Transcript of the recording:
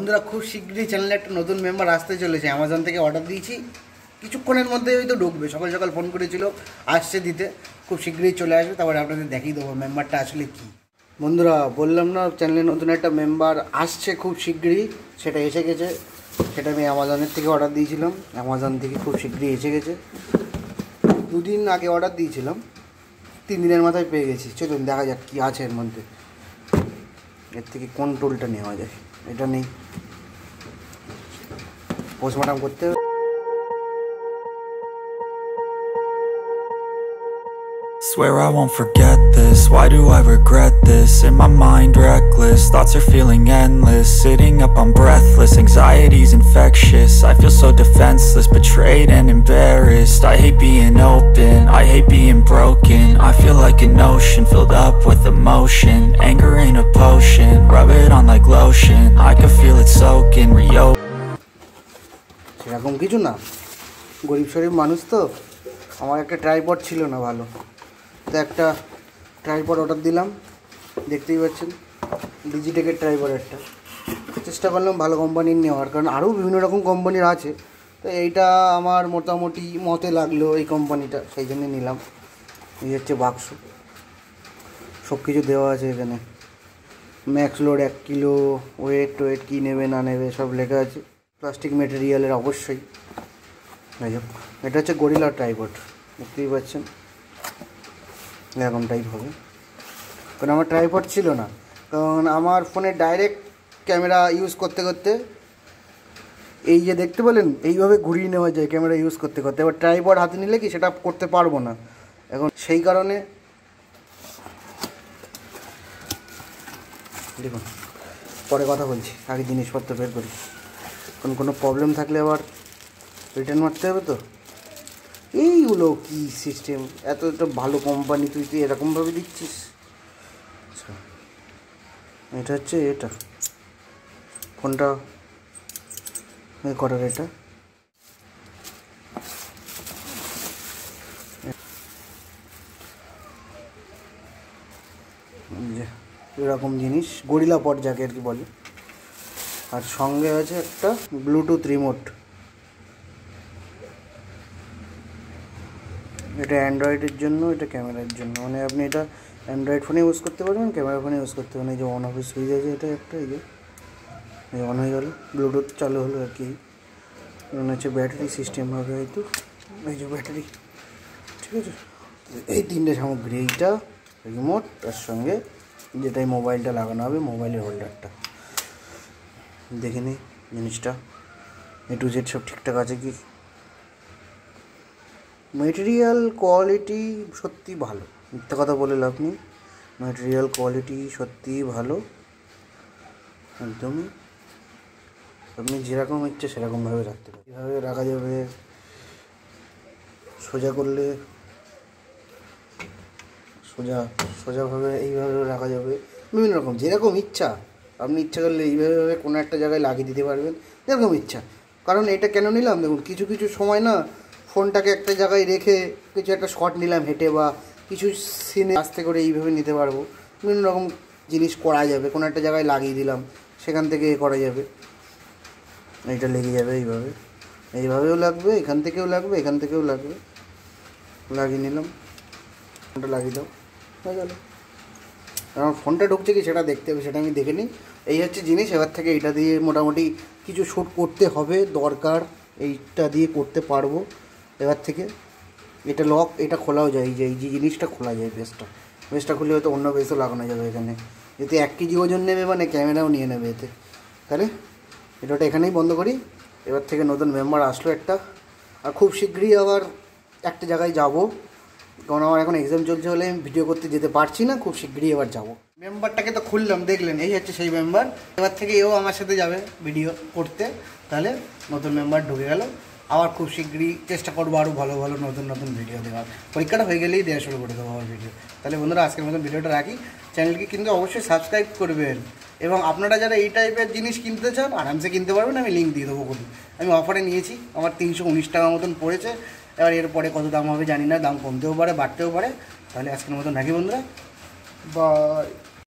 বন্ধুরা খুব শীঘ্রই চ্যানেলে একটা নতুন মেম্বার আসতে চলেছে। অ্যামাজন থেকে অর্ডার দিয়েছি, কিছুক্ষণের মধ্যে হয়তো ঢুকবে। সকাল সকাল ফোন করেছিল, আসছে দিতে, খুব শীঘ্রই চলে আসবে। তারপরে আপনাদের দেখিয়ে দেবো মেম্বারটা আসলে কি। বন্ধুরা বললাম না চ্যানেলে নতুন একটা মেম্বার আসছে খুব শীঘ্রই, সেটা এসে গেছে। সেটা আমি অ্যামাজনের থেকে অর্ডার দিয়েছিলাম, অ্যামাজন থেকে খুব শীঘ্রই এসে গেছে। 2 দিন আগে অর্ডার দিয়েছিলাম, 3 দিনের মাথায় পেয়ে গেছি। চলুন দেখা যাক কী আছে এর মধ্যে, এর থেকে কোন টোলটা নেওয়া যায়। এটা নেই, পোস্টমর্টম করতে হবে। Swear I won't forget this, why do I regret this? In my mind reckless, thoughts are feeling endless. Sitting up I'm breathless, anxiety's infectious. I feel so defenseless, betrayed and embarrassed. I hate being open, I hate being broken. I feel like an ocean filled up with emotion. Anger ain't a potion, rub it on like lotion. I can feel it soaking, reopen. সেরকম কিছু না, গরিব শরীফ মানুষ তো। আমার একটা tripod ছিল না ভালো, তো একটা ট্রাইপড অর্ডার দিলাম। দেখতেই পাচ্ছেন ডিজিটেকের ট্রাইপড একটা। চেষ্টা করলাম ভালো কোম্পানির নেওয়ার, কারণ আরও বিভিন্ন রকম কোম্পানির আছে, তো এইটা আমার মোটামুটি মতে লাগলো এই কোম্পানিটা, সেই জন্যই নিলাম। এই হচ্ছে বাক্স, সব কিছু দেওয়া আছে এখানে। ম্যাক্স লোড 1 কিলো, ওয়েট কী নেবে না নেবে সব লেখা আছে। প্লাস্টিক মেটেরিয়ালের অবশ্যই। যাই হোক, এটা হচ্ছে গরিলা ট্রাইপড, দেখতেই পাচ্ছেন এরকম টাইপ হবে। কারণ আমার ট্রাইপড ছিল না, কারণ আমার ফোনে ডাইরেক্ট ক্যামেরা ইউজ করতে করতে এই যে দেখতে পেলেন এইভাবে ঘুরিয়ে নেওয়া যায় ক্যামেরা ইউজ করতে করতে। এবার ট্রাইপড হাতে নিলে কি সেটা করতে পারবো না এখন, সেই কারণে দেখুন পরে কথা বলছি, আগে জিনিসপত্র বের করি। কারণ কোনো প্রবলেম থাকলে আবার রিটার্ন মারতে হবে তো। এইগুলো কি সিস্টেম, এত ভালো কোম্পানি, তুই এরকমভাবে দিচ্ছিস। আচ্ছা এটা হচ্ছে এটা ফোনটা করার, এটা এরকম জিনিস, গরিলা পড যাকে আর কি বলে। আর সঙ্গে আছে একটা ব্লুটুথ রিমোট। এটা অ্যান্ড্রয়েডের জন্য, এটা ক্যামেরার জন্য। মানে আপনি এটা অ্যান্ড্রয়েড ফোনে ইউজ করতে পারবেন, ক্যামেরা ফোনে ইউজ করতে পারবেন। এই যে অন অফের সুইচ আছে, এটা একটা, এই যে অন হয়ে গেল, ব্লুটুথ চালু হলো আর কি। মনে হচ্ছে ব্যাটারি সিস্টেম হবে হয়তো, এই যে ব্যাটারি, ঠিক আছে। এই 3টে সামগ্রী, এইটা রিমোট, তার সঙ্গে যেটাই মোবাইলটা লাগানো হবে, মোবাইলের হোল্ডারটা। দেখে নিই জিনিসটা A to Z সব ঠিকঠাক আছে কি। মেটেরিয়াল কোয়ালিটি সত্যি ভালো, মিথ্যা কথা বলে লাভ নেই। মেটেরিয়াল কোয়ালিটি সত্যিই ভালো, একদমই। আপনি যেরকম ইচ্ছে সেরকমভাবে রাখতে পারেন। এভাবে রাখা যাবে, সোজা করলে সোজাভাবে এইভাবে রাখা যাবে, বিভিন্ন রকম যেরকম ইচ্ছা। আপনি ইচ্ছা করলে এইভাবে কোনো একটা জায়গায় লাগিয়ে দিতে পারবেন, যেরকম ইচ্ছা। কারণ এটা কেন নিলাম দেখুন, কিছু কিছু সময় না ফোনটাকে একটা জায়গায় রেখে কিছু একটা শট নিলাম হেঁটে, বা কিছু সিনে আস্তে করে এইভাবে নিতে পারবো। বিভিন্ন রকম জিনিস করা যাবে, কোনো একটা জায়গায় লাগিয়ে দিলাম, সেখান থেকে করা যাবে। এইটা লেগে যাবে এইভাবে, এইভাবেও লাগবে, এখান থেকেও লাগবে, এখান থেকেও লাগবে। লাগিয়ে নিলাম, ফোনটা লাগিয়ে দাও, হয়ে গেল। আমার ফোনটা ঢুকছে কি সেটা দেখতে হবে, সেটা আমি দেখে নিই। এই হচ্ছে জিনিস। এবার থেকে এইটা দিয়ে মোটামুটি কিছু শ্যুট করতে হবে, দরকার এইটা দিয়ে করতে পারবো এবার থেকে। এটা লক, এটা খোলাও যায়, এই যে জিনিসটা খোলা যায়, বেসটা খুলে হয়তো অন্য বেসও লাগানো যাবে এখানে। এতে 1 কেজি ওজন নেবে, মানে ক্যামেরাও নিয়ে নেবে এতে। তাহলে এটা এখানেই বন্ধ করি। এবার থেকে নতুন মেম্বার আসলো একটা, আর খুব শীঘ্রই আবার একটা জায়গায় যাব, কারণ আমার এখন এক্সাম চলছে বলে আমি ভিডিও করতে যেতে পারছি না। খুব শীঘ্রই এবার যাব। মেম্বারটাকে তো খুললাম, দেখলেন এই হচ্ছে সেই মেম্বার। এবার থেকে এও আমার সাথে যাবে ভিডিও করতে। তাহলে নতুন মেম্বার ঢুকে গেল। আবার খুব শীঘ্রই চেষ্টা করবো আরও ভালো ভালো নতুন ভিডিও দেওয়ার। পরীক্ষাটা হয়ে গেলেই দেওয়া শুরু করে দেবো আমার ভিডিও। তাহলে বন্ধুরা আজকের মতন ভিডিওটা রাখি। চ্যানেলকে কিন্তু অবশ্যই সাবস্ক্রাইব করবেন, এবং আপনারা যারা এই টাইপের জিনিস কিনতে চান আরামসে কিনতে পারবেন। আমি লিঙ্ক দিয়ে দেবো খুবই। আমি অফারে নিয়েছি, আমার 319 টাকা মতন পড়েছে। এবার এরপরে কত দাম হবে জানি না, দাম কমতেও পারে বাড়তেও পারে। তাহলে আজকের মতন রাখি বন্ধুরা, বাই।